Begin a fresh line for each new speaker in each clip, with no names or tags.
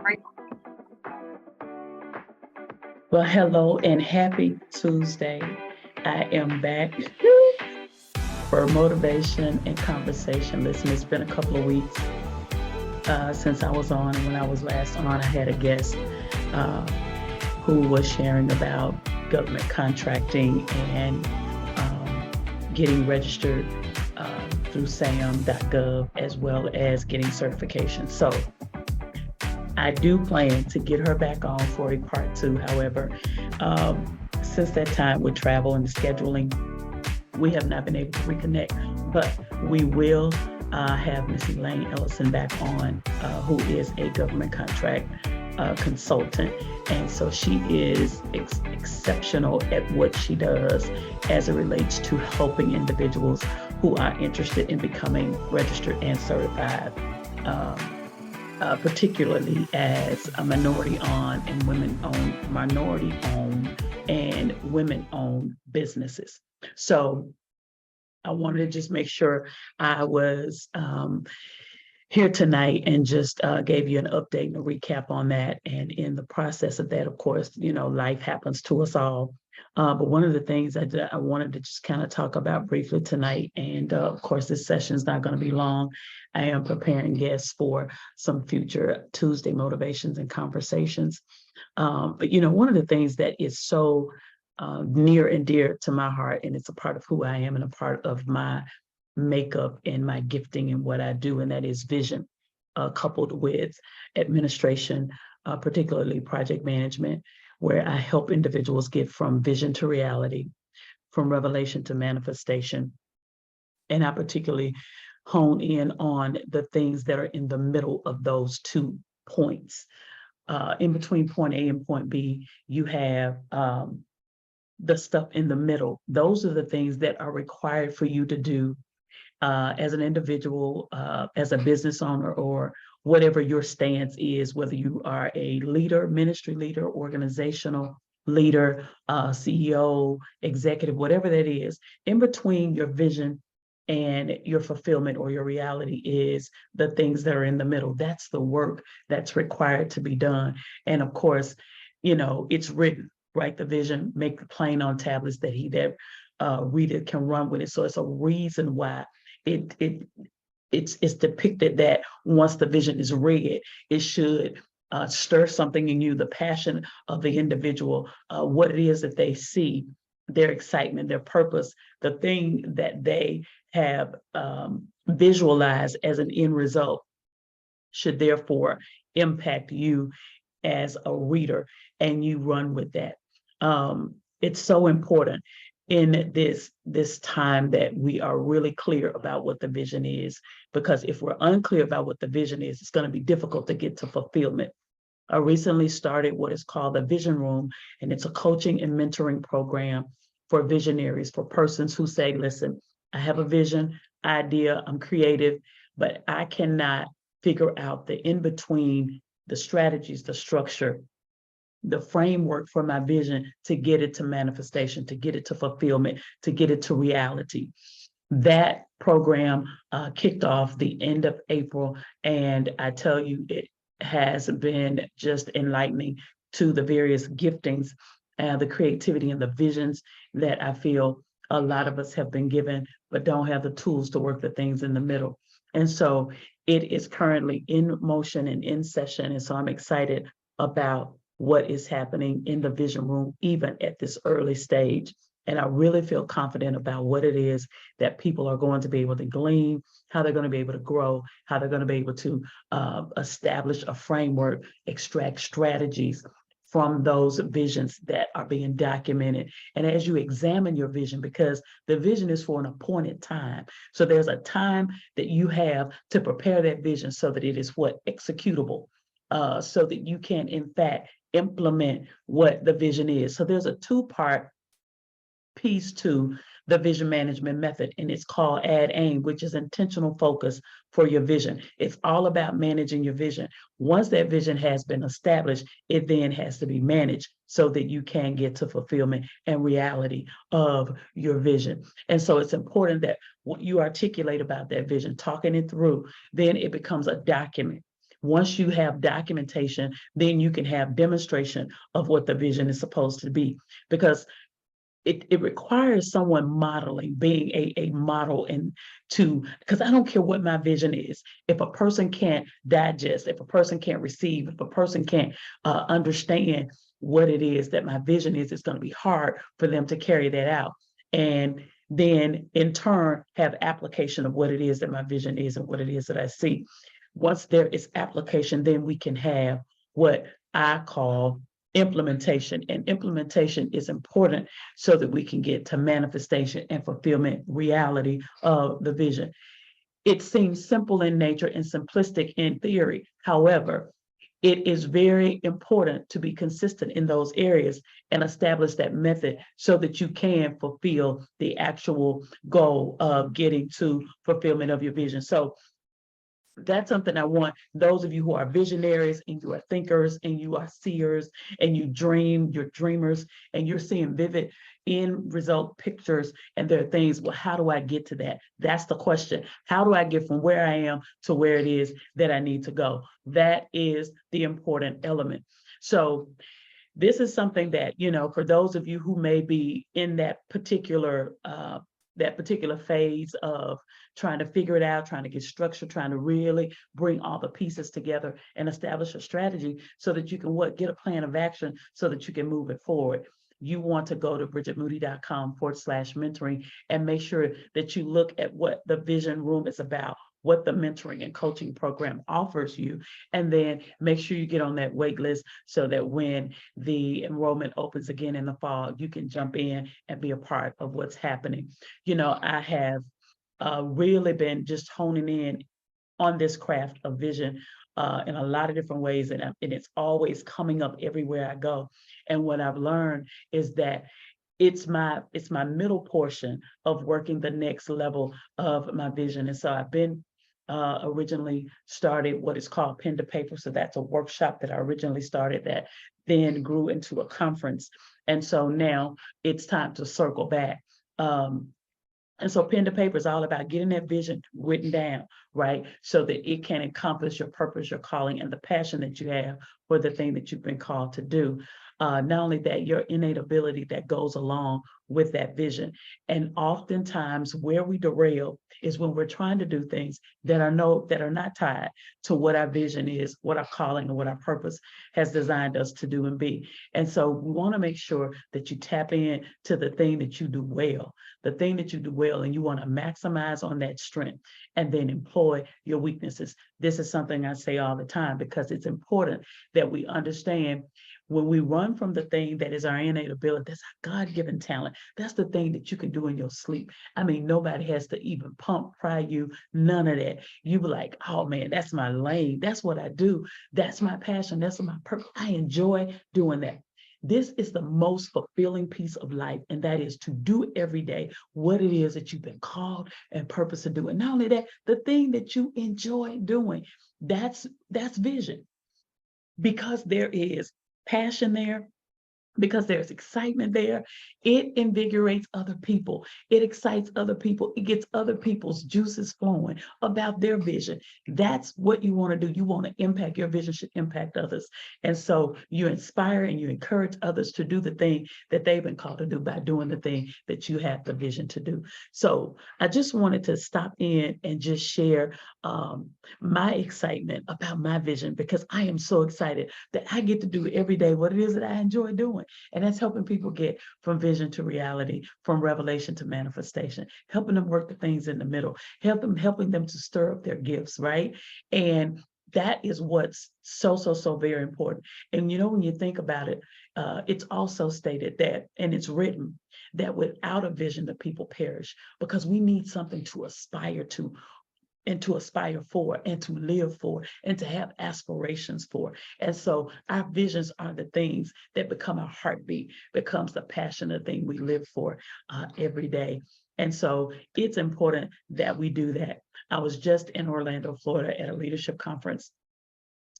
Right.
Well, hello and happy Tuesday. I am back for motivation and conversation. Listen, it's been a couple of weeks since I was on, and when I was last on, I had a guest uh, who was sharing about government contracting and getting registered through SAM.gov as well as getting certification. So I do plan to get her back on for a part two. However, since that time with travel and scheduling, we have not been able to reconnect, but we will have Miss Elaine Ellison back on, who is a government contract consultant. And so she is exceptional at what she does as it relates to helping individuals who are interested in becoming registered and certified. Um, Particularly as a minority-owned and women-owned, minority-owned and women-owned businesses. So I wanted to just make sure I was here tonight and just gave you an update and a recap on that. And in the process of that, of course, life happens to us all. But one of the things that I wanted to just kind of talk about briefly tonight, and of course, this session is not going to be long. I am preparing guests for some future Tuesday motivations and conversations. But one of the things that is so near and dear to my heart, and it's a part of who I am and a part of my makeup and my gifting and what I do, and that is vision, coupled with administration, particularly project management, where I help individuals get from vision to reality, from revelation to manifestation. And I particularly hone in on the things that are in the middle of those 2 points. In between point A and point B, you have the stuff in the middle. Those are the things that are required for you to do as an individual, as a business owner, or whatever your stance is, whether you are a leader, ministry leader, organizational leader, CEO, executive, whatever that is, in between your vision and your fulfillment or your reality is the things that are in the middle. That's the work that's required to be done. And of course, it's written, right? The vision, make it plain on tablets that he that readeth can run with it. So it's a reason why it's depicted that once the vision is read, it should stir something in you, the passion of the individual, what it is that they see, their excitement, their purpose, the thing that they have visualized as an end result should therefore impact you as a reader, and you run with that. It's so important in this time that we are really clear about what the vision is, because if we're unclear about what the vision is, it's going to be difficult to get to fulfillment. I recently started what is called the Vision Room, and it's a coaching and mentoring program for visionaries, for persons who say, listen, I have a vision, idea, I'm creative, but I cannot figure out the in between, the strategies, the structure, the framework for my vision to get it to manifestation, to get it to fulfillment, to get it to reality. That program kicked off the end of April, and I tell you, it has been just enlightening to the various giftings, the creativity and the visions that I feel a lot of us have been given, but don't have the tools to work the things in the middle. And so it is currently in motion and in session. And so I'm excited about what is happening in the vision room, even at this early stage. And I really feel confident about what it is that people are going to be able to glean, how they're going to be able to grow, how they're going to be able to establish a framework, extract strategies from those visions that are being documented. And as you examine your vision, because the vision is for an appointed time. So there's a time that you have to prepare that vision so that it is executable, so that you can, in fact, implement what the vision is. So there's a 2-part piece to the vision management method, and it's called Add Aim, which is intentional focus for your vision. It's all about managing your vision. Once that vision has been established, it then has to be managed so that you can get to fulfillment and reality of your vision. And so it's important that what you articulate about that vision, talking it through, then it becomes a document. Once you have documentation, then you can have demonstration of what the vision is supposed to be, because it requires someone modeling, being a model, and because I don't care what my vision is. If a person can't digest, if a person can't receive, if a person can't understand what it is that my vision is, it's going to be hard for them to carry that out. And then in turn have application of what it is that my vision is and what it is that I see. Once there is application, then we can have what I call implementation. And implementation is important so that we can get to manifestation and fulfillment reality of the vision. It seems simple in nature and simplistic in theory. However, it is very important to be consistent in those areas and establish that method so that you can fulfill the actual goal of getting to fulfillment of your vision. So that's something I want those of you who are visionaries and you are thinkers and you are seers and you dream, you're dreamers, and you're seeing vivid end result pictures, and there are things, well, how do I get to that? That's the question. How do I get from where I am to where it is that I need to go? That is the important element. So this is something that, for those of you who may be in that particular phase of trying to figure it out, trying to get structure, trying to really bring all the pieces together and establish a strategy so that you can get a plan of action so that you can move it forward. You want to go to bridgetmoody.com/mentoring and make sure that you look at what the Vision Room is about, what the mentoring and coaching program offers you, and then make sure you get on that wait list so that when the enrollment opens again in the fall, you can jump in and be a part of what's happening. I have really been just honing in on this craft of vision in a lot of different ways, and it's always coming up everywhere I go. And what I've learned is that it's my middle portion of working the next level of my vision. And so I've been originally started what is called Pen to Paper. So that's a workshop that I originally started that then grew into a conference. And so now it's time to circle back. And so Pen to Paper is all about getting that vision written down, right? So that it can encompass your purpose, your calling, and the passion that you have for the thing that you've been called to do. Not only that, your innate ability that goes along with that vision. And oftentimes where we derail is when we're trying to do things that are not tied to what our vision is, what our calling, and what our purpose has designed us to do and be. And so we want to make sure that you tap in to the thing that you do well, and you want to maximize on that strength and then employ your weaknesses. This is something I say all the time because it's important that we understand when we run from the thing that is our innate ability, that's our God-given talent. That's the thing that you can do in your sleep. I mean, nobody has to even pump, pry you, none of that. You be like, oh man, that's my lane. That's what I do. That's my passion. That's my purpose. I enjoy doing that. This is the most fulfilling piece of life, and that is to do every day what it is that you've been called and purpose to do. And not only that, the thing that you enjoy doing, that's vision. Because there is passion there, because there's excitement there, it invigorates other people. It excites other people. It gets other people's juices flowing about their vision. That's what you want to do. You want to impact, your vision should impact others. And so you inspire and you encourage others to do the thing that they've been called to do by doing the thing that you have the vision to do. So I just wanted to stop in and just share my excitement about my vision, because I am so excited that I get to do every day what it is that I enjoy doing. And that's helping people get from vision to reality, from revelation to manifestation, helping them work the things in the middle, helping them to stir up their gifts, right? And that is what's so very important. And when you think about it, it's also stated that, and it's written, that without a vision, the people perish, because we need something to aspire to, and to aspire for, and to live for, and to have aspirations for. And so our visions are the things that become our heartbeat, becomes the passionate thing we live for every day. And so it's important that we do that. I was just in Orlando, Florida at a leadership conference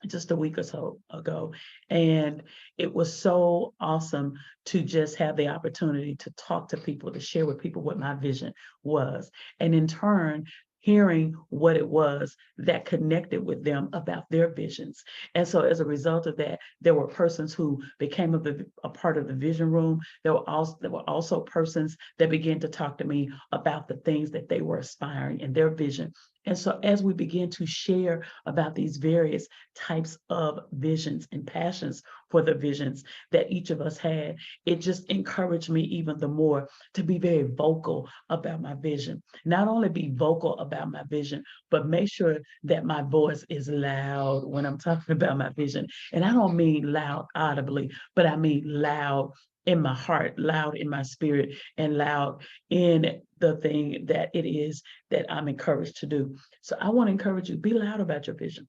just a week or so ago. And it was so awesome to just have the opportunity to talk to people, to share with people what my vision was. And in turn, hearing what it was that connected with them about their visions. And so as a result of that, there were persons who became a part of the vision room. There were also persons that began to talk to me about the things that they were aspiring in their vision. And so as we begin to share about these various types of visions and passions for the visions that each of us had, it just encouraged me even the more to be very vocal about my vision. Not only be vocal about my vision, but make sure that my voice is loud when I'm talking about my vision. And I don't mean loud audibly, but I mean loud in my heart, loud in my spirit, and loud in the thing that it is that I'm encouraged to do. So I want to encourage you, be loud about your vision.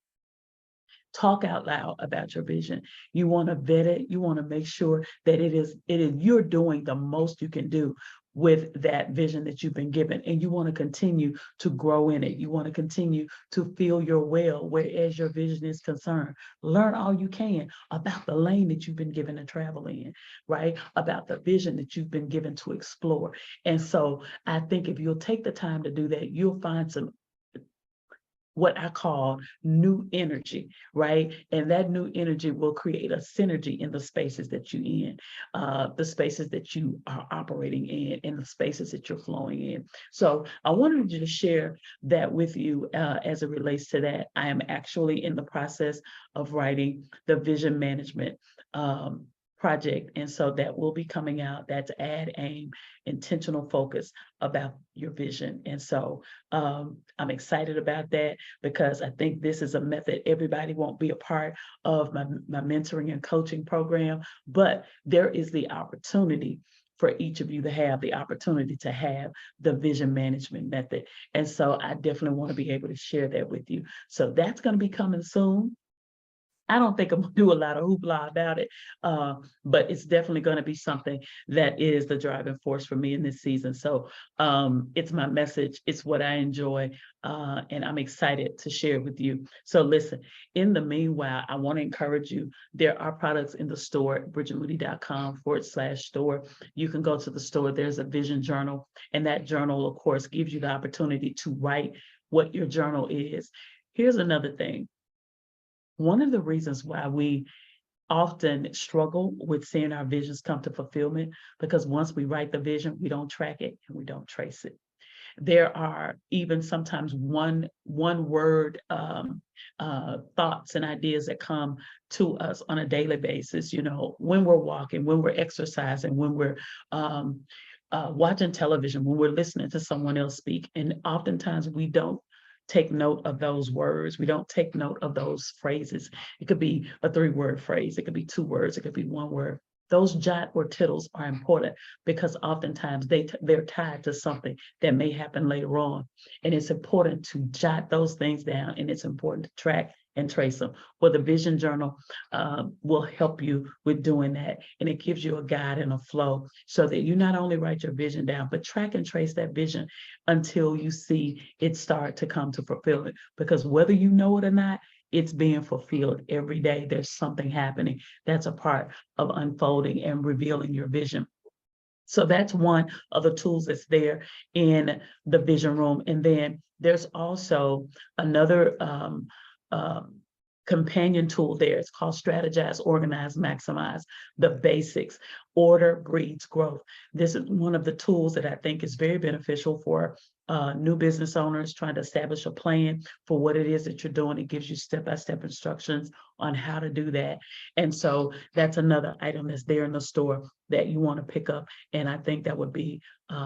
Talk out loud about your vision. You want to vet it. You want to make sure that it is you're doing the most you can do with that vision that you've been given, and you want to continue to grow in it. You want to continue to feel your well, whereas your vision is concerned. Learn all you can about the lane that you've been given to travel in, right? About the vision that you've been given to explore. And so I think if you'll take the time to do that, you'll find some what I call new energy, right? And that new energy will create a synergy in the spaces that you're in, the spaces that you are operating in, and the spaces that you're flowing in. So I wanted to just share that with you as it relates to that. I am actually in the process of writing the vision management project. And so that will be coming out. That's add, aim, intentional focus about your vision. And so I'm excited about that because I think this is a method. Everybody won't be a part of my mentoring and coaching program, but there is the opportunity for each of you to have the opportunity to have the vision management method. And so I definitely want to be able to share that with you. So that's going to be coming soon. I don't think I'm gonna do a lot of hoopla about it, but it's definitely gonna be something that is the driving force for me in this season. So it's my message, it's what I enjoy, and I'm excited to share it with you. So listen, in the meanwhile, I wanna encourage you, there are products in the store, bridgetmoody.com/store. You can go to the store, there's a vision journal, and that journal, of course, gives you the opportunity to write what your journal is. Here's another thing. One of the reasons why we often struggle with seeing our visions come to fulfillment, because once we write the vision, we don't track it and we don't trace it. There are even sometimes one word thoughts and ideas that come to us on a daily basis, you know, when we're walking, when we're exercising, when we're watching television, when we're listening to someone else speak. And oftentimes we don't take note of those words. We don't take note of those phrases. It could be a 3-word phrase. It could be 2 words. It could be 1 word. Those jot or tittles are important because oftentimes they're tied to something that may happen later on. And it's important to jot those things down, and it's important to track and trace them. Well, the vision journal will help you with doing that. And it gives you a guide and a flow so that you not only write your vision down, but track and trace that vision until you see it start to come to fulfillment. Because whether you know it or not, it's being fulfilled every day. There's something happening that's a part of unfolding and revealing your vision. So that's one of the tools that's there in the vision room. And then there's also another companion tool there. It's called Strategize, Organize, Maximize, the basics. Order breeds growth. This is one of the tools that I think is very beneficial for new business owners trying to establish a plan for what it is that you're doing. It gives you step-by-step instructions on how to do that. And so that's another item that's there in the store that you want to pick up. And I think that would be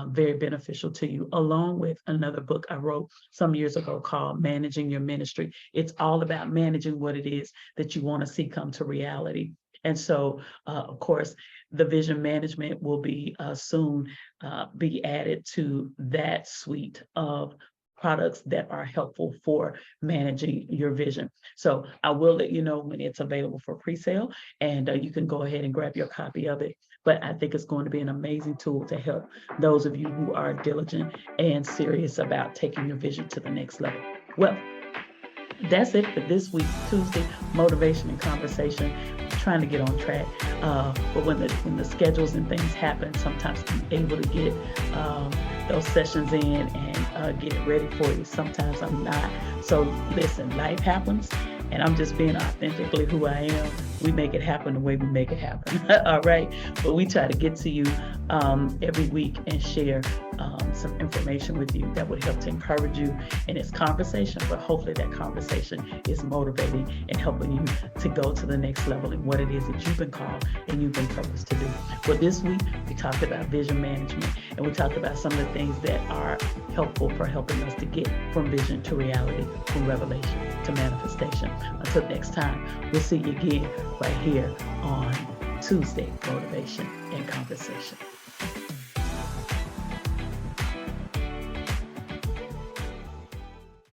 very beneficial to you, along with another book I wrote some years ago called Managing Your Ministry. It's all about managing what it is that you want to see come to reality. And so, of course, the vision management will be soon be added to that suite of products that are helpful for managing your vision. So I will let you know when it's available for pre-sale, and you can go ahead and grab your copy of it. But I think it's going to be an amazing tool to help those of you who are diligent and serious about taking your vision to the next level. Well, that's it for this week's Tuesday Motivation and Conversation. I'm trying to get on track, but when the schedules and things happen, sometimes I'm able to get those sessions in and get it ready for you. Sometimes I'm not. So listen, life happens, and I'm just being authentically who I am. We make it happen the way we make it happen. All right. But we try to get to you every week and share some information with you that would help to encourage you in this conversation. But hopefully that conversation is motivating and helping you to go to the next level in what it is that you've been called and you've been purposed to do. Well, this week we talked about vision management, and we talked about some of the things that are helpful for helping us to get from vision to reality, from revelation to manifestation. Until next time, we'll see you again right here on Tuesday Motivation and Conversation.